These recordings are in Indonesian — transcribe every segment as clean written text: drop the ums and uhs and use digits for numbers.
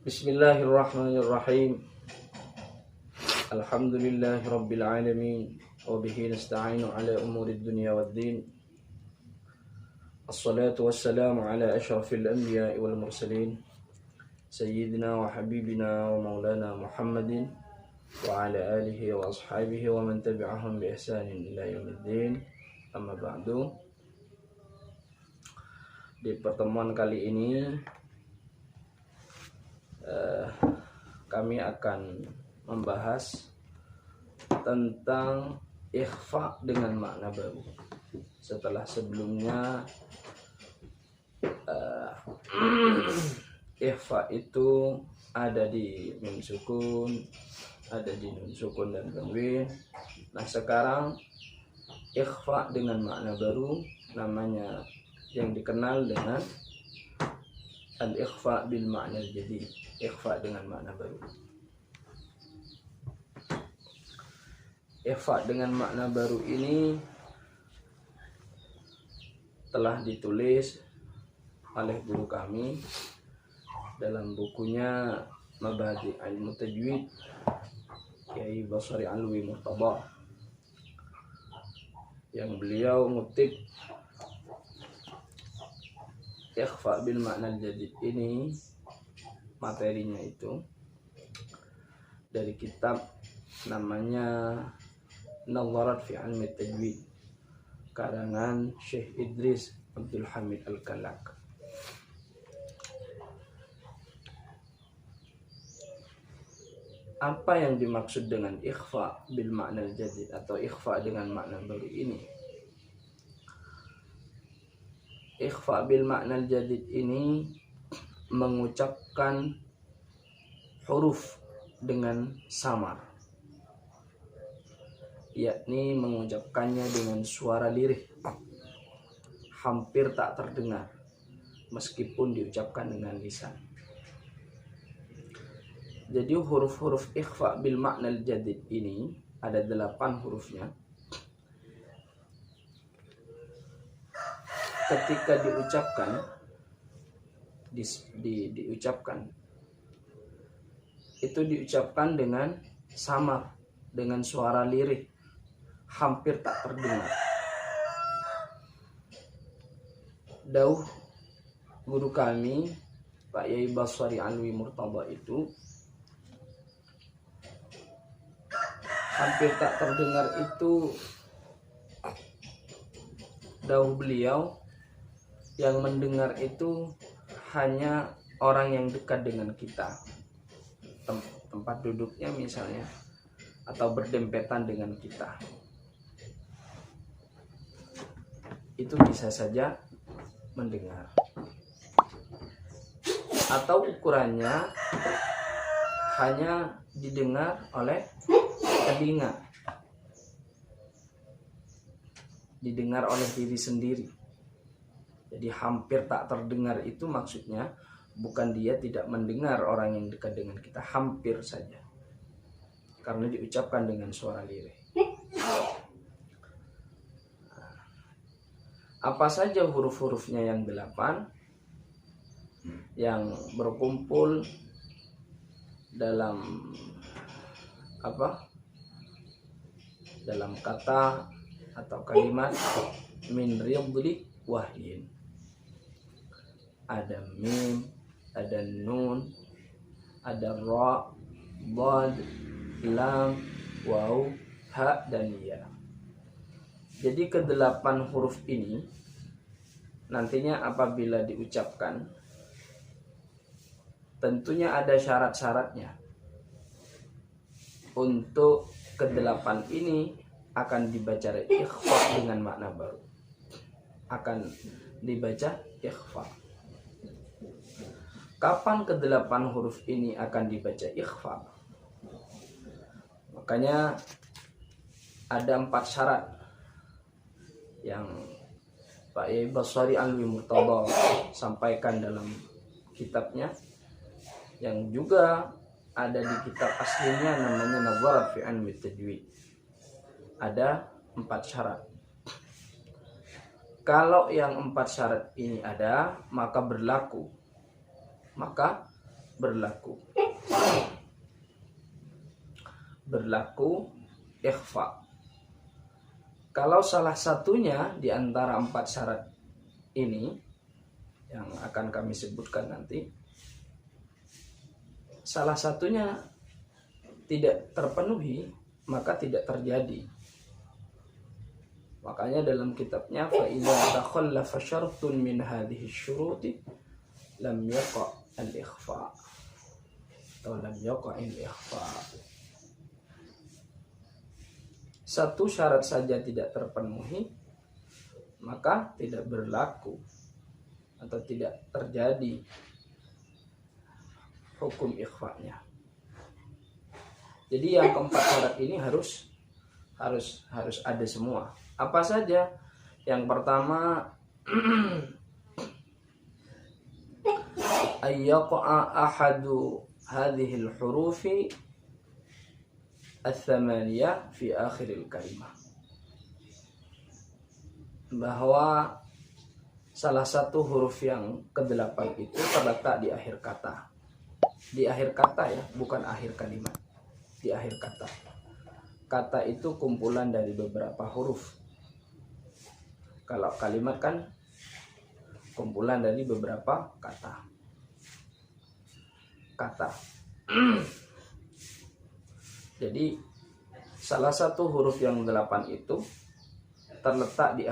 Bismillahirrahmanirrahim. Alhamdulillahirabbil alamin wa bihi nasta'inu ala umurid dunya waddin. Assalatu wassalamu ala asyrafil anbiya'i wal mursalin sayyidina wa habibina wa maulana Muhammadin wa ala alihi wa ashabihi wa man tabi'ahum bi ihsanin ila yaumiddin. Amma ba'du. Di pertemuan kali ini kami akan membahas tentang ikhfa dengan makna baru. Setelah sebelumnya ikhfa itu ada di mim sukun, ada di nun sukun dan tanwin. Nah, sekarang ikhfa dengan makna baru, namanya yang dikenal dengan al-ikhfa bil ma'na al-jadid, ikhfa dengan makna baru. Ikhfa dengan makna baru ini telah ditulis oleh guru kami dalam bukunya Mabadi' Ilmu Tajwid, Kiai Basri Alwi Murtada, yang beliau ngutip ikhfa bil makna al-jadid ini, materinya itu dari kitab namanya Nazarat fi Ilmi Tajwid, karangan Syekh Idris Abdul Hamid Al-Kalak. Apa yang dimaksud dengan ikhfa bil makna al-jadid atau ikhfa dengan makna baru ini? Ikhfa bil makna al-jadid ini mengucapkan huruf dengan samar, yakni mengucapkannya dengan suara lirih, hampir tak terdengar meskipun diucapkan dengan lisan. Jadi huruf-huruf ikhfa bil makna al-jadid ini ada 8 hurufnya. Ketika diucapkan diucapkan itu diucapkan dengan samar, dengan suara lirih, hampir tak terdengar. Dauh guru kami Pak Yai Basri Alwi Murtada itu, hampir tak terdengar itu dauh beliau, yang mendengar itu hanya orang yang dekat dengan kita, tempat duduknya misalnya, atau berdempetan dengan kita. Itu bisa saja mendengar. Atau ukurannya hanya didengar oleh telinga, didengar oleh diri sendiri. Jadi hampir tak terdengar itu maksudnya bukan dia tidak mendengar orang yang dekat dengan kita, hampir saja, karena diucapkan dengan suara lirih. Apa saja huruf-hurufnya yang 8 yang berkumpul dalam dalam kata atau kalimat min riyadli wahyin. Ada mim, ada nun, ada ra, dad, lam, waw, ha, dan ya. Jadi ke-8 huruf ini nantinya apabila diucapkan tentunya ada syarat-syaratnya. Untuk ke-8 ini akan dibaca ikhfa dengan makna baru, akan dibaca ikhfa. Kapan ke-8 huruf ini akan dibaca ikhfa? Makanya ada 4 syarat yang Pak Yai Basri Alwi Murtada sampaikan dalam kitabnya, yang juga ada di kitab aslinya namanya Nazarat fi Ilmi Tajwid. Ada 4 syarat. Kalau yang 4 syarat ini ada, maka berlaku, maka berlaku ikhfa. Kalau salah satunya di antara 4 syarat ini yang akan kami sebutkan nanti, salah satunya tidak terpenuhi, maka tidak terjadi. Makanya dalam kitabnya fa idza takhallafa syartun min hadhihi syuruti lam yaqa al-ikhfa atau lam yaqa al-ikhfa. Satu syarat saja tidak terpenuhi, maka tidak berlaku atau tidak terjadi hukum ikhfa'nya. Jadi yang keempat syarat ini harus ada semua. Apa saja? Yang pertama, ayyaqa ahadu hadhil hurufi ats-tsamaniyah fi akhiril kalimah. Bahwa salah satu huruf yang ke-8 itu terletak di akhir kata. Di akhir kata ya, bukan akhir kalimat. Di akhir kata. Kata itu kumpulan dari beberapa huruf. Kalau kalimat kan kumpulan dari beberapa kata. Jadi salah satu huruf yang 8 itu terletak di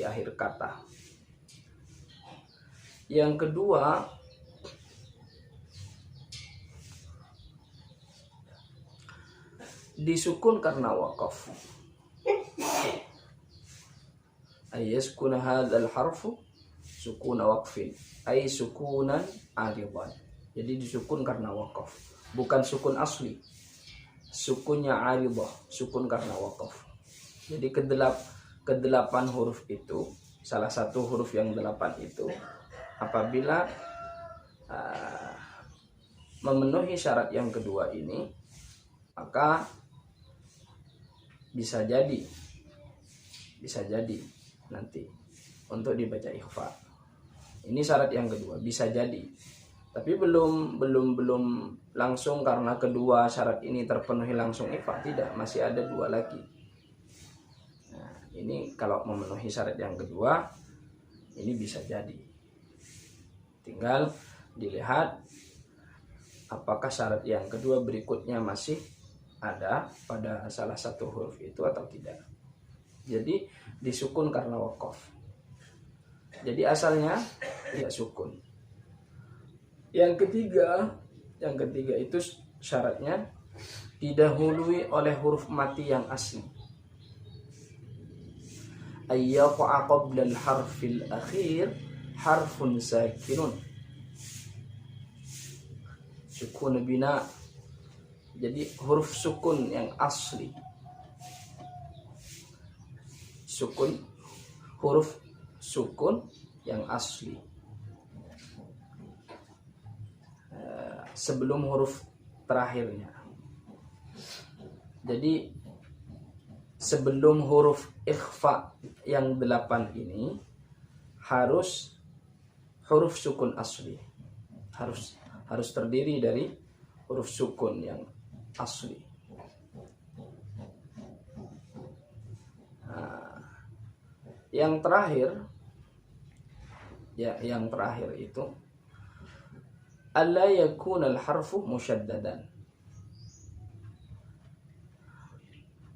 akhir kata. Yang kedua, disukun karena waqaf. Ayaskuna hadzal harfu sukuna waqfin, ay sukunan aridan. Jadi disukun karena waqaf, bukan sukun asli. Sukunnya aridah, sukun karena waqaf. Jadi ke-8 huruf itu, salah satu huruf yang 8 itu apabila memenuhi syarat yang kedua ini, maka bisa jadi nanti untuk dibaca ikhfa. Ini syarat yang kedua, bisa jadi. Tapi belum langsung karena kedua syarat ini terpenuhi langsung ikhfa, tidak, masih ada 2 lagi. Nah, ini kalau memenuhi syarat yang kedua, ini bisa jadi. Tinggal dilihat apakah syarat yang kedua berikutnya masih ada pada salah satu huruf itu atau tidak. Jadi disukun karena waqaf. Jadi asalnya tidak sukun. Yang ketiga itu syaratnya didahului oleh huruf mati yang asli. Ayyaqa qabla al-harfil akhir harfun sakinun. Sukun bina. Jadi huruf sukun yang asli. Huruf sukun yang asli. Sebelum huruf terakhirnya. Jadi sebelum huruf ikhfa yang 8 ini harus huruf sukun asli. Harus terdiri dari huruf sukun yang asli. Yang terakhir itu alla yakuna al-harfu musyaddadan.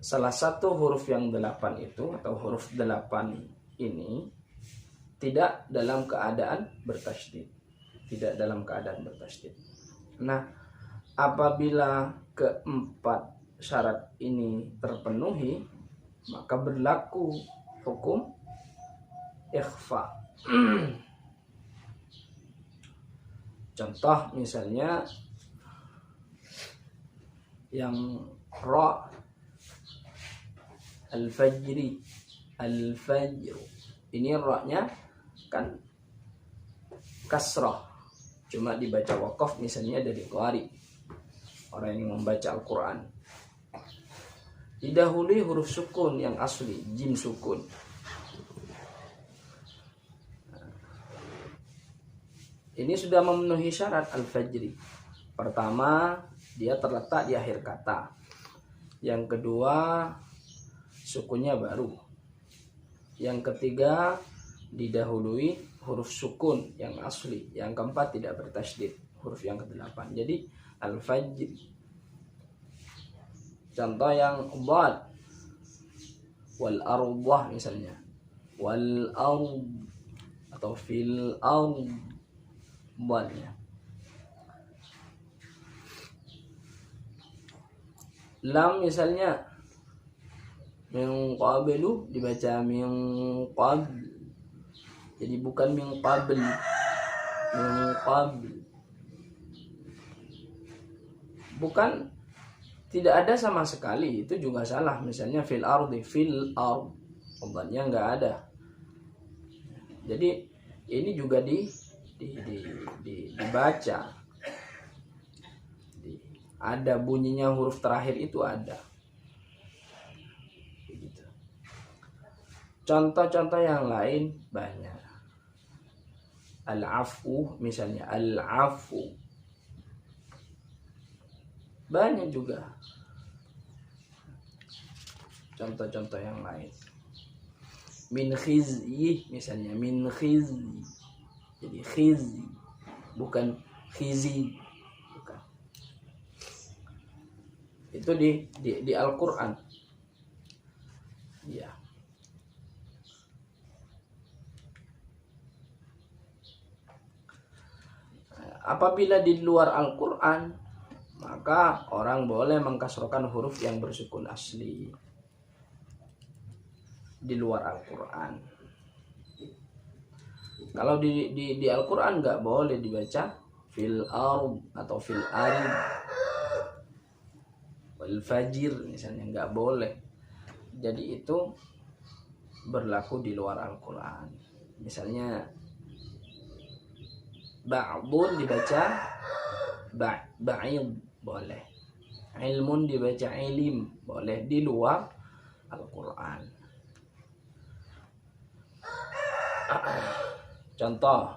Salah satu huruf yang 8 itu atau huruf 8 ini tidak dalam keadaan bertasydid. Nah, apabila keempat syarat ini terpenuhi, maka berlaku hukum ikhfa. Contoh misalnya yang ra al-fajr. Ini ra-nya kan kasrah. Cuma dibaca waqaf misalnya dari qari, orang yang membaca Al-Quran. Didahului huruf sukun yang asli, jim sukun. Ini sudah memenuhi syarat al-fajri. Pertama, dia terletak di akhir kata. Yang kedua, sukunnya baru. Yang ketiga, didahului huruf sukun yang asli. Yang keempat, tidak bertasydid, huruf yang ke-8. Jadi al-fajri. Contoh yang dhad, wal ardah misalnya, wal ard atau fil ard, dhadnya. Lam misalnya min qablu dibaca min qabl, jadi bukan min qabl, min qabl. Bukan, tidak ada sama sekali, itu juga salah. Misalnya fil ardi, fil ard, obatnya nggak ada. Jadi ini juga dibaca, ada bunyinya, huruf terakhir itu ada. Begitu. Contoh-contoh yang lain banyak. Al-afu misalnya, al-afu banyak juga. Contoh-contoh yang lain. Min khizyi misalnya, min khizyi. Jadi khizyi, bukan khizi. Bukan. Itu di Al-Quran. Ya. Apabila di luar Al-Quran, maka orang boleh mengkasrokan huruf yang bersukun asli di luar Al-Quran. Kalau di Al-Quran nggak boleh dibaca fil ard atau fil arid, wal fajir misalnya, nggak boleh. Jadi itu berlaku di luar Al-Quran. Misalnya ba'dun dibaca ba'id, boleh. Ilmun dibaca ilim, boleh, di luar Al-Quran. Contoh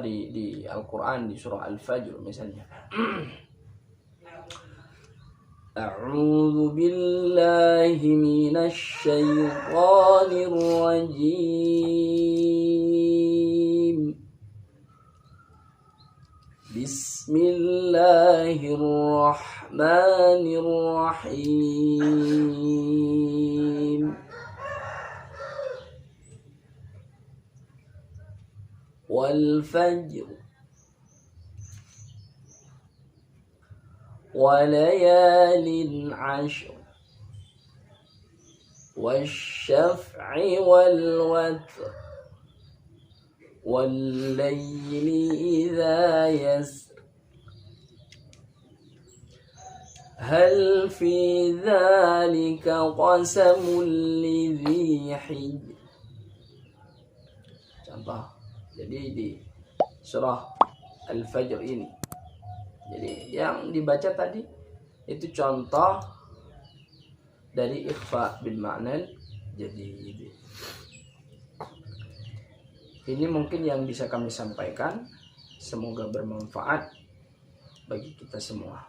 di Al-Quran, di surah Al-Fajr misalnya. A'udzu billahi minasy syaithanir rajim. Bismillahirrahmanirrahim. Wal fajr wa layalin 'ashr wasyaf'i wal watr wal layli idza yasr hal fi dzalika qasamul lidzi hijr. Contoh. Jadi di surah Al-Fajr ini, jadi yang dibaca tadi itu contoh dari ikhfa bil ma'nal. Jadi ini mungkin yang bisa kami sampaikan. Semoga bermanfaat bagi kita semua.